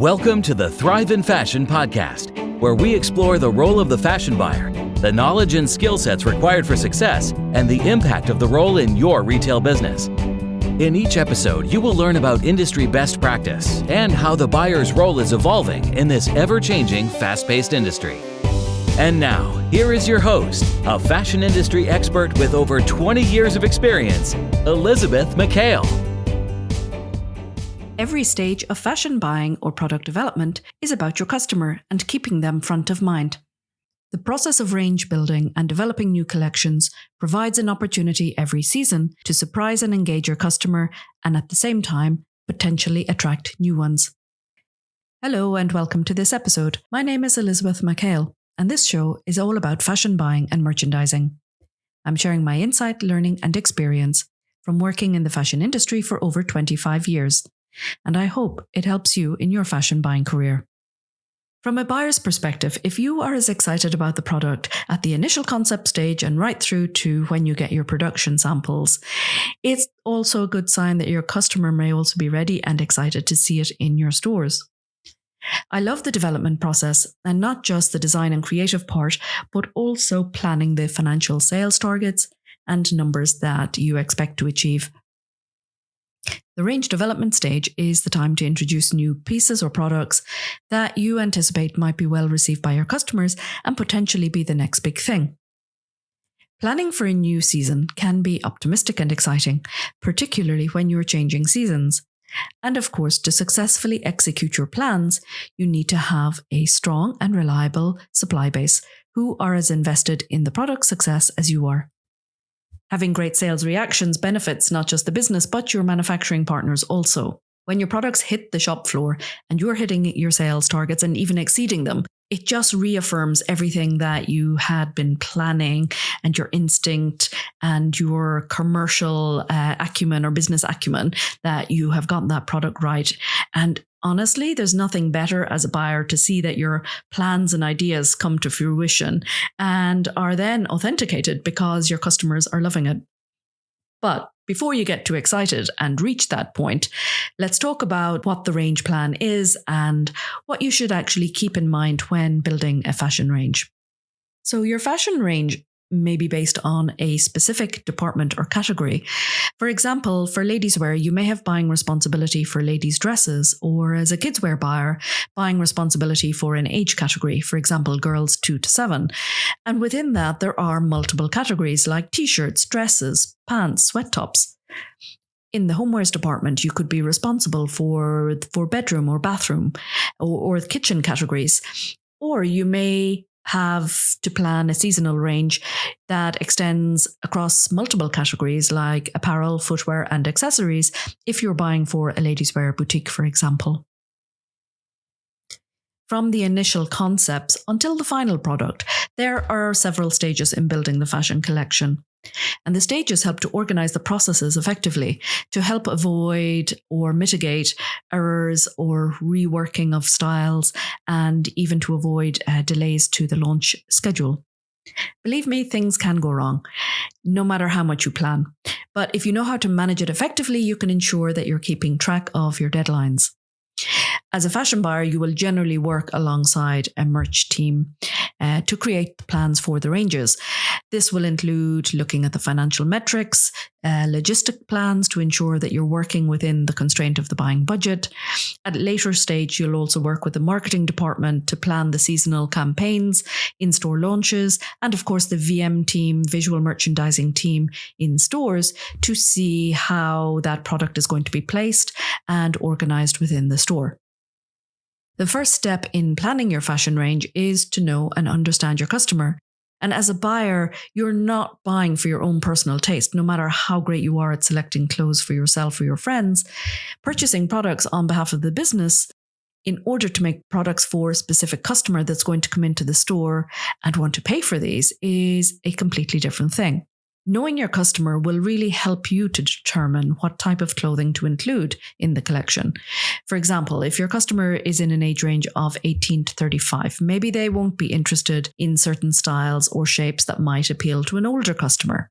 Welcome to the Thrive in Fashion podcast, where we explore the role of the fashion buyer, the knowledge and skill sets required for success, and the impact of the role in your retail business. In each episode, you will learn about industry best practice and how the buyer's role is evolving in this ever-changing, fast-paced industry. And now, here is your host, a fashion industry expert with over 20 years of experience, Elisabeth Mac Hale. Every stage of fashion buying or product development is about your customer and keeping them front of mind. The process of range building and developing new collections provides an opportunity every season to surprise and engage your customer and at the same time, potentially attract new ones. Hello and welcome to this episode. My name is Elisabeth Mac Hale, and this show is all about fashion buying and merchandising. I'm sharing my insight, learning and experience from working in the fashion industry for over 25 years. And I hope it helps you in your fashion buying career. From a buyer's perspective, if you are as excited about the product at the initial concept stage and right through to when you get your production samples, it's also a good sign that your customer may also be ready and excited to see it in your stores. I love the development process, and not just the design and creative part, but also planning the financial sales targets and numbers that you expect to achieve. The range development stage is the time to introduce new pieces or products that you anticipate might be well received by your customers and potentially be the next big thing. Planning for a new season can be optimistic and exciting, particularly when you're changing seasons. And of course, to successfully execute your plans, you need to have a strong and reliable supply base who are as invested in the product's success as you are. Having great sales reactions benefits not just the business, but your manufacturing partners also. When your products hit the shop floor and you're hitting your sales targets and even exceeding them, it just reaffirms everything that you had been planning and your instinct and your commercial acumen or business acumen that you have gotten that product right. And honestly, there's nothing better as a buyer to see that your plans and ideas come to fruition and are then authenticated because your customers are loving it. But before you get too excited and reach that point, let's talk about what the range plan is and what you should actually keep in mind when building a fashion range. So your fashion range may be based on a specific department or category. For example, for ladies wear, you may have buying responsibility for ladies' dresses, or as a kids wear buyer, buying responsibility for an age category, for example, girls 2 to 7. And within that, there are multiple categories like t-shirts, dresses, pants, sweat tops. In the homewares department, you could be responsible for bedroom or bathroom or kitchen categories, or you may have to plan a seasonal range that extends across multiple categories like apparel, footwear, and accessories if you're buying for a ladies' wear boutique, for example. From the initial concepts until the final product, there are several stages in building the fashion collection. And the stages help to organize the processes effectively to help avoid or mitigate errors or reworking of styles and even to avoid delays to the launch schedule. Believe me, things can go wrong, no matter how much you plan. But if you know how to manage it effectively, you can ensure that you're keeping track of your deadlines. As a fashion buyer, you will generally work alongside a merch team to create the plans for the ranges. This will include looking at the financial metrics, logistic plans to ensure that you're working within the constraint of the buying budget. At a later stage, you'll also work with the marketing department to plan the seasonal campaigns, in-store launches, and of course the VM team, visual merchandising team in stores to see how that product is going to be placed and organized within the store. The first step in planning your fashion range is to know and understand your customer. And as a buyer, you're not buying for your own personal taste, no matter how great you are at selecting clothes for yourself or your friends. Purchasing products on behalf of the business in order to make products for a specific customer that's going to come into the store and want to pay for these is a completely different thing. Knowing your customer will really help you to determine what type of clothing to include in the collection. For example, if your customer is in an age range of 18 to 35, maybe they won't be interested in certain styles or shapes that might appeal to an older customer.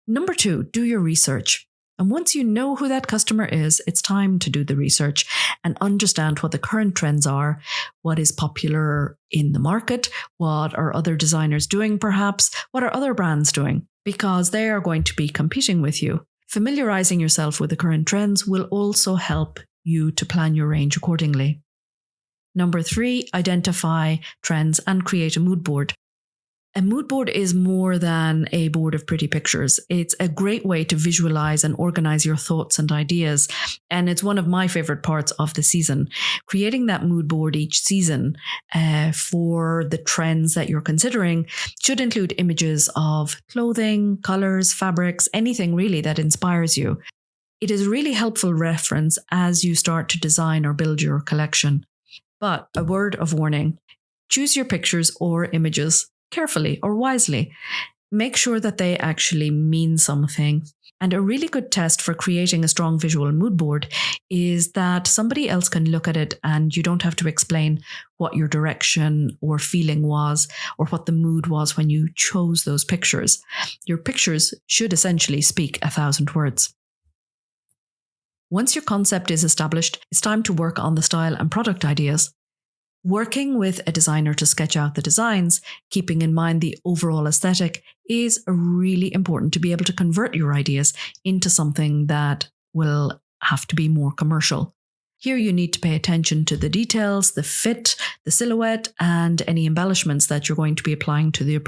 Number 2, do your research. And once you know who that customer is, it's time to do the research and understand what the current trends are, what is popular in the market, what are other designers doing perhaps, what are other brands doing, because they are going to be competing with you. Familiarizing yourself with the current trends will also help you to plan your range accordingly. Number 3, identify trends and create a mood board. A mood board is more than a board of pretty pictures. It's a great way to visualize and organize your thoughts and ideas. And it's one of my favorite parts of the season. Creating that mood board each season for the trends that you're considering should include images of clothing, colors, fabrics, anything really that inspires you. It is a really helpful reference as you start to design or build your collection. But a word of warning, choose your pictures or images carefully or wisely. Make sure that they actually mean something. And a really good test for creating a strong visual mood board is that somebody else can look at it and you don't have to explain what your direction or feeling was or what the mood was when you chose those pictures. Your pictures should essentially speak 1,000 words. Once your concept is established, it's time to work on the style and product ideas. Working with a designer to sketch out the designs, keeping in mind the overall aesthetic, is really important to be able to convert your ideas into something that will have to be more commercial. Here you need to pay attention to the details, the fit, the silhouette, and any embellishments that you're going to be applying to the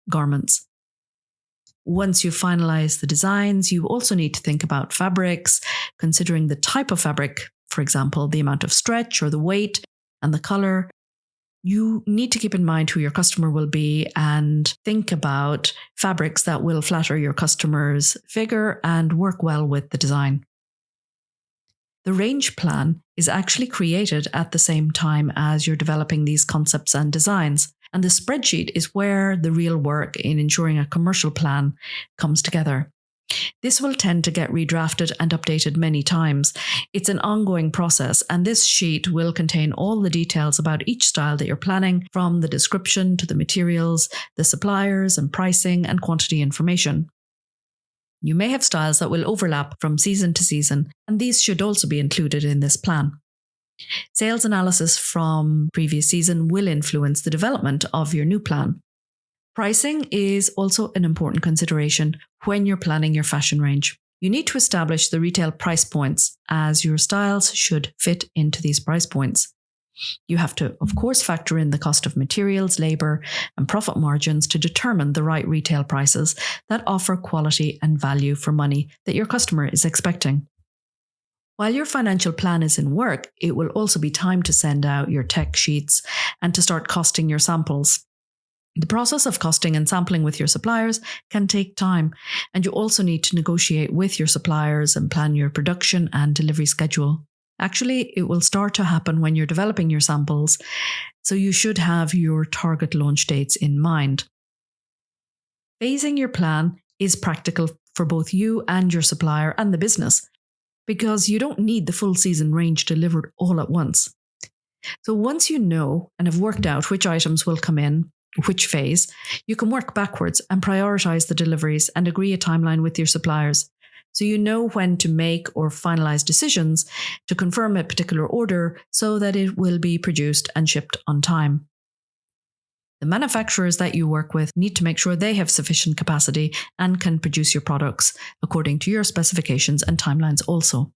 garments. Once you've finalized the designs, you also need to think about fabrics, considering the type of fabric, for example, the amount of stretch or the weight, and the color. You need to keep in mind who your customer will be and think about fabrics that will flatter your customer's figure and work well with the design. The range plan is actually created at the same time as you're developing these concepts and designs. And the spreadsheet is where the real work in ensuring a commercial plan comes together. This will tend to get redrafted and updated many times. It's an ongoing process, and this sheet will contain all the details about each style that you're planning, from the description to the materials, the suppliers and pricing and quantity information. You may have styles that will overlap from season to season, and these should also be included in this plan. Sales analysis from previous season will influence the development of your new plan. Pricing is also an important consideration when you're planning your fashion range. You need to establish the retail price points, as your styles should fit into these price points. You have to, of course, factor in the cost of materials, labor, and profit margins to determine the right retail prices that offer quality and value for money that your customer is expecting. While your financial plan is in work, it will also be time to send out your tech sheets and to start costing your samples. The process of costing and sampling with your suppliers can take time, and you also need to negotiate with your suppliers and plan your production and delivery schedule. Actually, it will start to happen when you're developing your samples, so you should have your target launch dates in mind. Phasing your plan is practical for both you and your supplier and the business, because you don't need the full season range delivered all at once. So once you know and have worked out which items will come in, which phase, you can work backwards and prioritize the deliveries and agree a timeline with your suppliers. So you know when to make or finalize decisions to confirm a particular order so that it will be produced and shipped on time. The manufacturers that you work with need to make sure they have sufficient capacity and can produce your products according to your specifications and timelines also.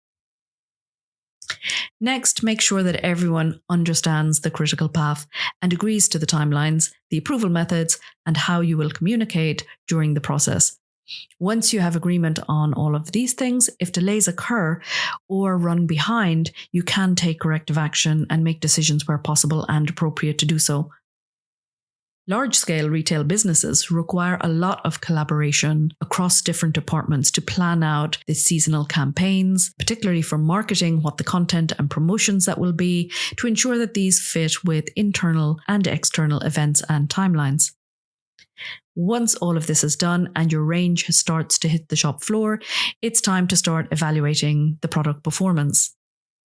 Next, make sure that everyone understands the critical path and agrees to the timelines, the approval methods, and how you will communicate during the process. Once you have agreement on all of these things, if delays occur or run behind, you can take corrective action and make decisions where possible and appropriate to do so. Large-scale retail businesses require a lot of collaboration across different departments to plan out the seasonal campaigns, particularly for marketing, what the content and promotions that will be, to ensure that these fit with internal and external events and timelines. Once all of this is done and your range starts to hit the shop floor, it's time to start evaluating the product performance.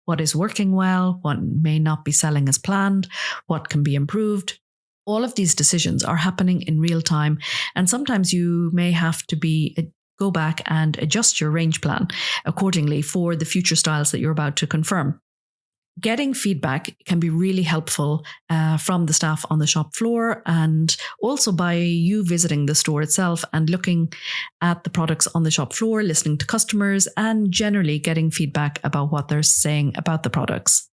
What is working well, what may not be selling as planned, what can be improved. All of these decisions are happening in real time, and sometimes you may have to be go back and adjust your range plan accordingly for the future styles that you're about to confirm. Getting feedback can be really helpful from the staff on the shop floor, and also by you visiting the store itself and looking at the products on the shop floor, listening to customers, and generally getting feedback about what they're saying about the products.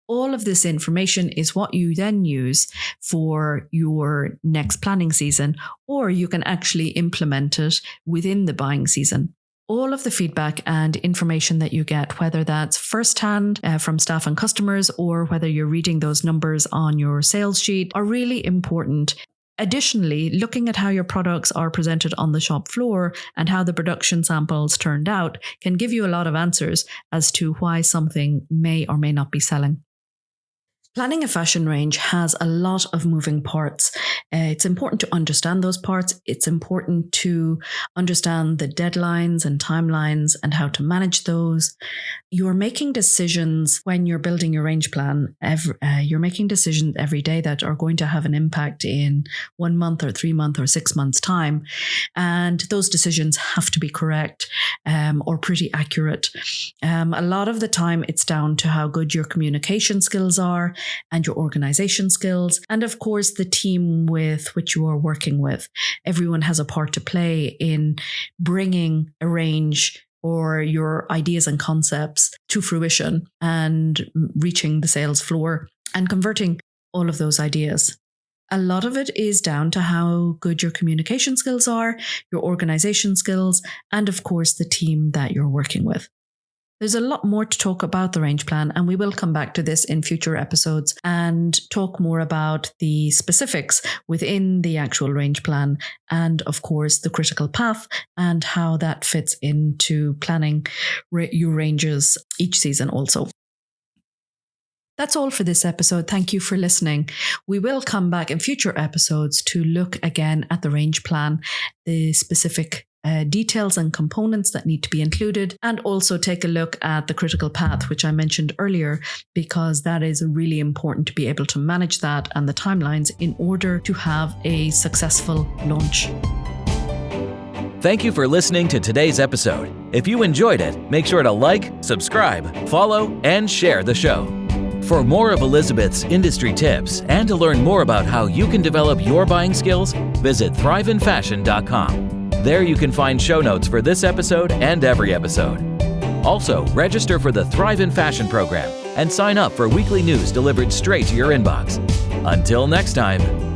All of this information is what you then use for your next planning season, or you can actually implement it within the buying season. All of the feedback and information that you get, whether that's firsthand from staff and customers, or whether you're reading those numbers on your sales sheet, are really important. Additionally, looking at how your products are presented on the shop floor and how the production samples turned out can give you a lot of answers as to why something may or may not be selling. Planning a fashion range has a lot of moving parts. It's important to understand those parts. It's important to understand the deadlines and timelines and how to manage those. You're making decisions when you're building your range plan. You're making decisions every day that are going to have an impact in 1 month or 3 months or 6 months' time. And those decisions have to be correct or pretty accurate. A lot of the time, it's down to how good your communication skills are and your organization skills, and of course the team with which you are working with. Everyone has a part to play in bringing a range or your ideas and concepts to fruition and reaching the sales floor and converting all of those ideas. A lot of it is down to how good your communication skills are, your organization skills, and of course the team that you're working with. There's a lot more to talk about the range plan, and we will come back to this in future episodes and talk more about the specifics within the actual range plan and, of course, the critical path and how that fits into planning your ranges each season also. That's all for this episode. Thank you for listening. We will come back in future episodes to look again at the range plan, the specific details and components that need to be included, and also take a look at the critical path, which I mentioned earlier, because that is really important to be able to manage that and the timelines in order to have a successful launch. Thank you for listening to today's episode. If you enjoyed it, make sure to like, subscribe, follow, and share the show. For more of Elisabeth's industry tips and to learn more about how you can develop your buying skills, visit thriveinfashion.com. There you can find show notes for this episode and every episode. Also, register for the Thrive in Fashion program and sign up for weekly news delivered straight to your inbox. Until next time.